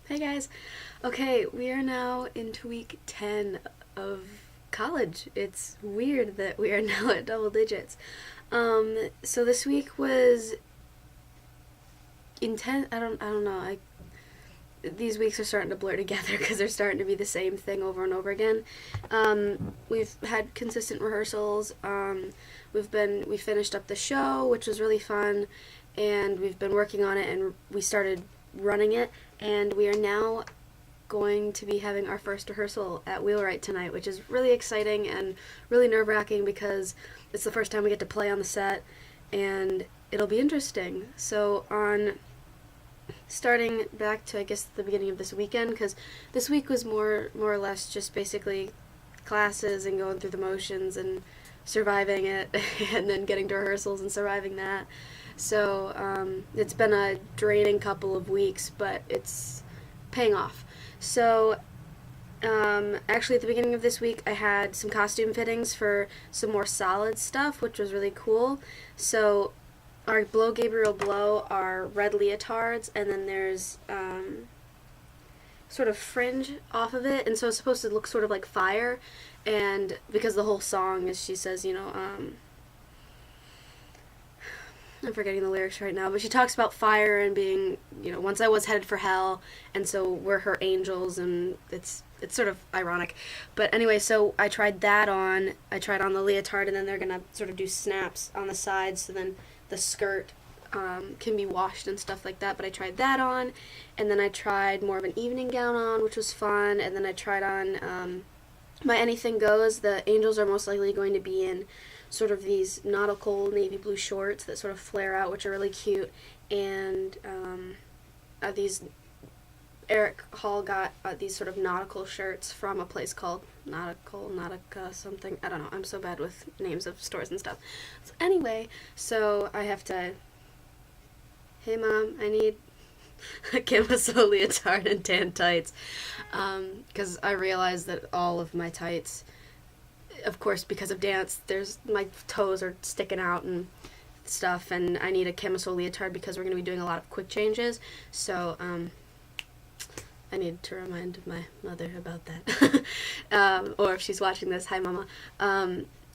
Hey guys. Okay, we are now into week 10 of college. It's weird that we are now at double digits. So this week was intense. I don't know. These weeks are starting to blur together because they're starting to be the same thing over and over again. We've had consistent rehearsals. We finished up the show, which was really fun, and we've been working on it, and we started running it, and we are now going to be having our first rehearsal at Wheelwright tonight, which is really exciting and really nerve-wracking because it's the first time we get to play on the set, and it'll be interesting. So on starting back to, I guess, the beginning of this weekend, because this week was more or less just basically classes and going through the motions and surviving it and then getting to rehearsals and surviving that. So it's been a draining couple of weeks, but it's paying off. So actually at the beginning of this week I had some costume fittings for some more solid stuff, which was really cool. So our Blow Gabriel Blow are red leotards, and then there's sort of fringe off of it, and so it's supposed to look sort of like fire, and because the whole song is, she says, I'm forgetting the lyrics right now, but she talks about fire and being, once I was headed for hell, and so we're her angels, and it's sort of ironic. But anyway, so I tried that on. I tried on the leotard, and then they're going to sort of do snaps on the sides, so then the skirt can be washed and stuff like that. But I tried that on, and then I tried more of an evening gown on, which was fun, and then I tried on my Anything Goes. The angels are most likely going to be in sort of these nautical navy blue shorts that sort of flare out, which are really cute, and these Eric Hall got these sort of nautical shirts from a place called Nautica something. I don't know. I'm so bad with names of stores and stuff. So anyway, so I have to, hey Mom, I need a camisole leotard and tan tights, because I realized that all of my tights, of course, because of dance, my toes are sticking out and stuff, and I need a camisole leotard because we're going to be doing a lot of quick changes, so I need to remind my mother about that. Or if she's watching this, hi Mama.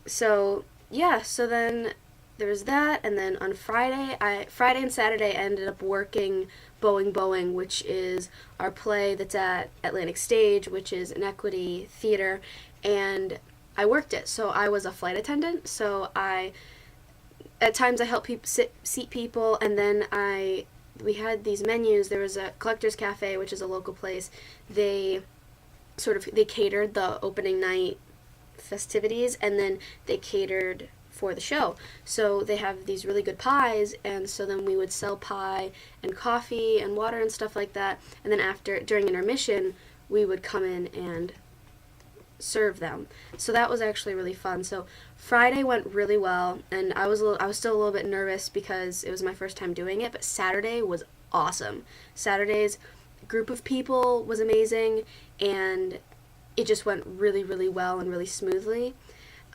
So then there was that, and then on Friday and Saturday I ended up working Boeing Boeing, which is our play that's at Atlantic Stage, which is an equity theater, and I worked it. So I was a flight attendant, so at times I helped seat people, and then we had these menus. There was a Collector's Cafe, which is a local place. They catered the opening night festivities, and then they catered for the show. So they have these really good pies, and so then we would sell pie and coffee and water and stuff like that, and then during intermission, we would come in and serve them. So that was actually really fun. So Friday went really well, and I was still a little bit nervous because it was my first time doing it, but Saturday was awesome. Saturday's group of people was amazing, and it just went really, really well and really smoothly.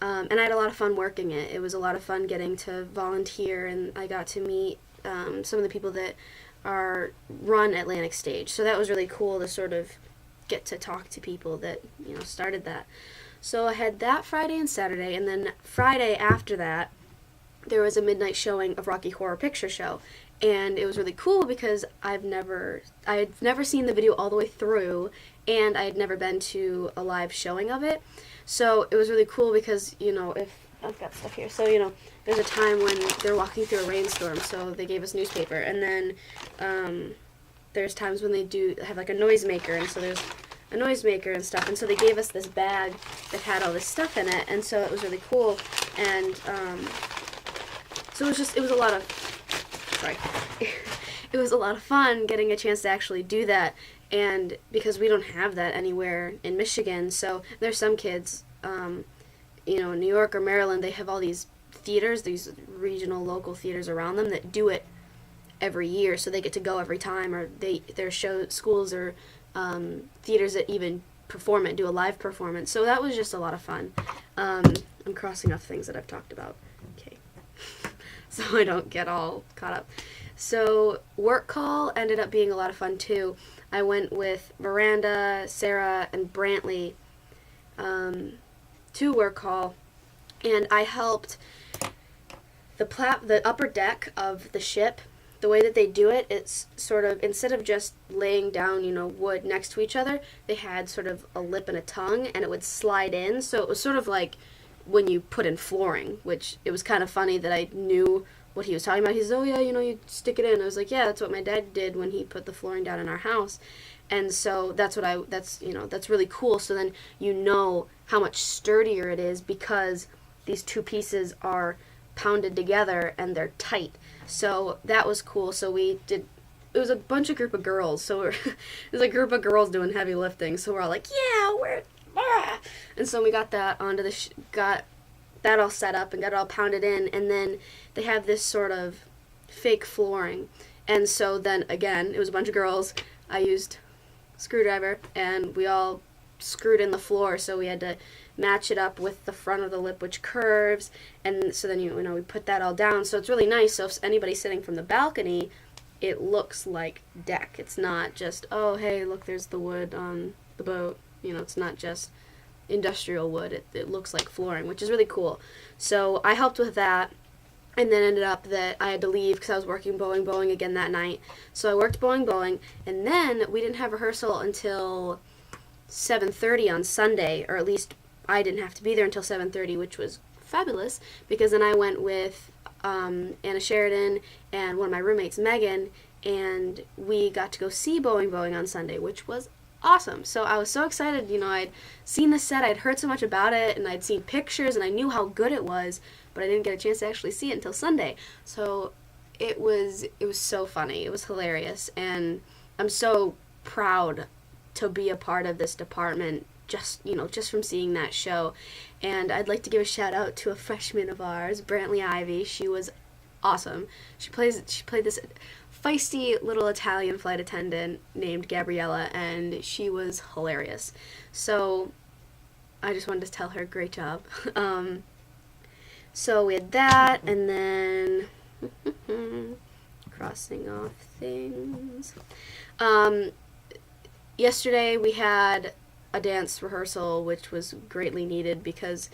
And I had a lot of fun working it. It was a lot of fun getting to volunteer, and I got to meet some of the people that run Atlantic Stage. So that was really cool to sort of get to talk to people that started that. So I had that Friday and Saturday, and then Friday after that there was a midnight showing of Rocky Horror Picture Show, and it was really cool because I had never seen the video all the way through, and I had never been to a live showing of it. So it was really cool because if I've got stuff here, so there's a time when they're walking through a rainstorm, so they gave us newspaper, and then there's times when they do have like a noisemaker, and so there's a noisemaker and stuff, and so they gave us this bag that had all this stuff in it, and so it was really cool, and so it was a lot of, sorry, it was a lot of fun getting a chance to actually do that, and because we don't have that anywhere in Michigan, so there's some kids, in New York or Maryland, they have all these theaters, these regional local theaters around them that do it every year, so they get to go every time, or their schools or theaters that even perform it, do a live performance. So that was just a lot of fun. I'm crossing off things that I've talked about. Okay. So I don't get all caught up. So work call ended up being a lot of fun too. I went with Miranda, Sarah, and Brantley to work call, and I helped the upper deck of the ship. The way that they do it, it's sort of, instead of just laying down, wood next to each other, they had sort of a lip and a tongue, and it would slide in. So it was sort of like when you put in flooring, which it was kind of funny that I knew what he was talking about. He says, oh yeah, you stick it in. I was like, yeah, that's what my dad did when he put the flooring down in our house. And so that's really cool. So then how much sturdier it is because these two pieces are pounded together and they're tight. So that was cool. So it was a group of girls. So it was a group of girls doing heavy lifting. So we're all like, yeah, and so we got that got that all set up and got it all pounded in. And then they have this sort of fake flooring. And so then again, it was a bunch of girls. I used a screwdriver and we all screwed in the floor. So we had to match it up with the front of the lip, which curves, and so then we put that all down. So it's really nice. So if anybody's sitting from the balcony, it looks like deck. It's not just, oh hey, look, there's the wood on the boat. It's not just industrial wood. It looks like flooring, which is really cool. So I helped with that, and then ended up that I had to leave because I was working Boeing again that night. So I worked Boeing, and then we didn't have rehearsal until 7:30 on Sunday, or at least I didn't have to be there until 7:30, which was fabulous, because then I went with Anna Sheridan and one of my roommates, Megan, and we got to go see Boeing on Sunday, which was awesome. So I was so excited. I'd seen the set, I'd heard so much about it, and I'd seen pictures, and I knew how good it was, but I didn't get a chance to actually see it until Sunday. So it was so funny. It was hilarious, and I'm so proud to be a part of this department just from seeing that show. And I'd like to give a shout out to a freshman of ours, Brantley Ivy. She was awesome. She played this feisty little Italian flight attendant named Gabriella, and she was hilarious. So I just wanted to tell her, great job. So we had that, and then crossing off things. Yesterday we had a dance rehearsal, which was greatly needed because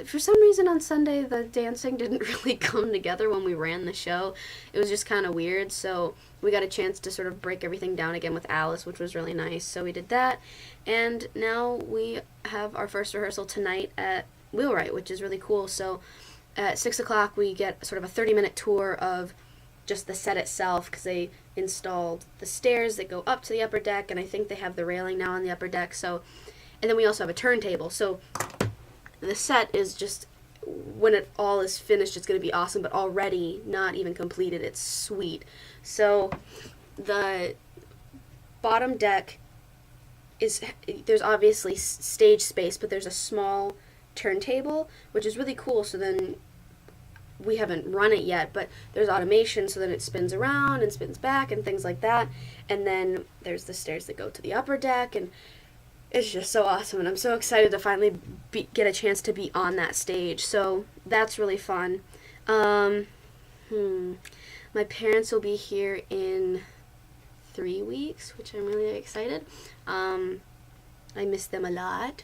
for some reason on Sunday the dancing didn't really come together when we ran the show. It was just kind of weird, so we got a chance to sort of break everything down again with Alice, which was really nice. So we did that, and now we have our first rehearsal tonight at Wheelwright, which is really cool. So at 6 o'clock we get sort of a 30-minute tour of just the set itself, because they installed the stairs that go up to the upper deck, and I think they have the railing now on the upper deck. So, and then we also have a turntable. So the set is just, when it all is finished, it's going to be awesome, but already not even completed, it's sweet. So the bottom deck there's obviously stage space, but there's a small turntable, which is really cool. So then we haven't run it yet, but there's automation, so then it spins around and spins back and things like that. And then there's the stairs that go to the upper deck, and it's just so awesome, and I'm so excited to finally get a chance to be on that stage. So that's really fun. My parents will be here in 3 weeks, which I'm really excited. I miss them a lot,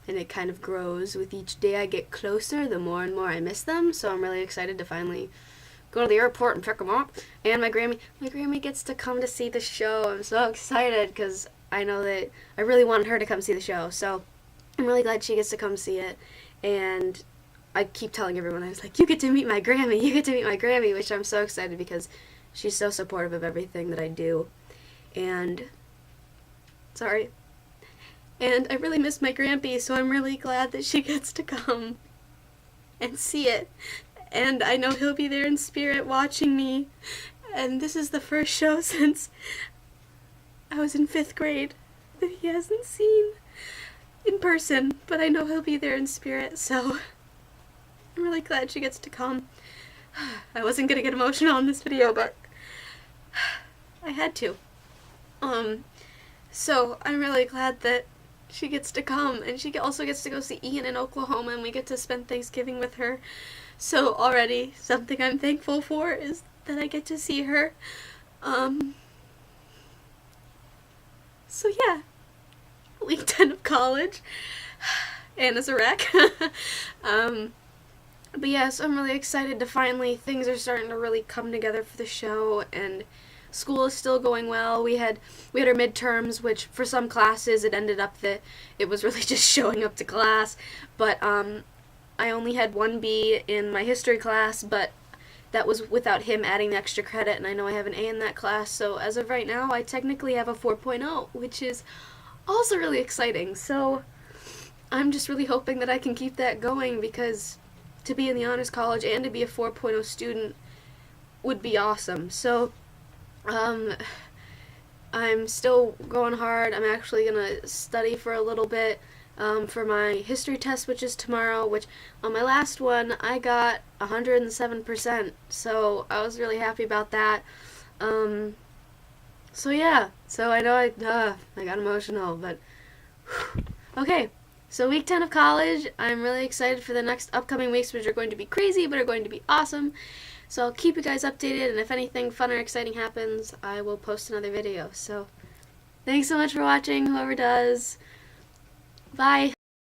and it kind of grows with each day I get closer. The more and more I miss them, so I'm really excited to finally go to the airport and pick them up. And my Grammy gets to come to see the show. I'm so excited because I know that I really wanted her to come see the show, so I'm really glad she gets to come see it. And I keep telling everyone, I was like, you get to meet my Grammy, which I'm so excited because she's so supportive of everything that I do. And I really miss my Grampy, so I'm really glad that she gets to come and see it. And I know he'll be there in spirit watching me. And this is the first show since I was in 5th grade that he hasn't seen in person, but I know he'll be there in spirit, so I'm really glad she gets to come. I wasn't gonna get emotional in this video, but I had to. So I'm really glad that she gets to come, and she also gets to go see Ian in Oklahoma, and we get to spend Thanksgiving with her. So already, something I'm thankful for is that I get to see her. So yeah, week 10 of college. Anna's a wreck. But yeah, so I'm really excited to finally, things are starting to really come together for the show, and school is still going well. We had our midterms, which for some classes it ended up that it was really just showing up to class, but I only had 1B in my history class, but that was without him adding the extra credit, and I know I have an A in that class, so as of right now I technically have a 4.0, which is also really exciting. So I'm just really hoping that I can keep that going, because to be in the honors college and to be a 4.0 student would be awesome. So I'm still going hard. I'm actually going to study for a little bit for my history test, which is tomorrow, which on my last one I got 107%, so I was really happy about that. So yeah, so I know I got emotional, but okay. So week 10 of college, I'm really excited for the next upcoming weeks, which are going to be crazy, but are going to be awesome. So I'll keep you guys updated, and if anything fun or exciting happens, I will post another video. So thanks so much for watching, whoever does. Bye.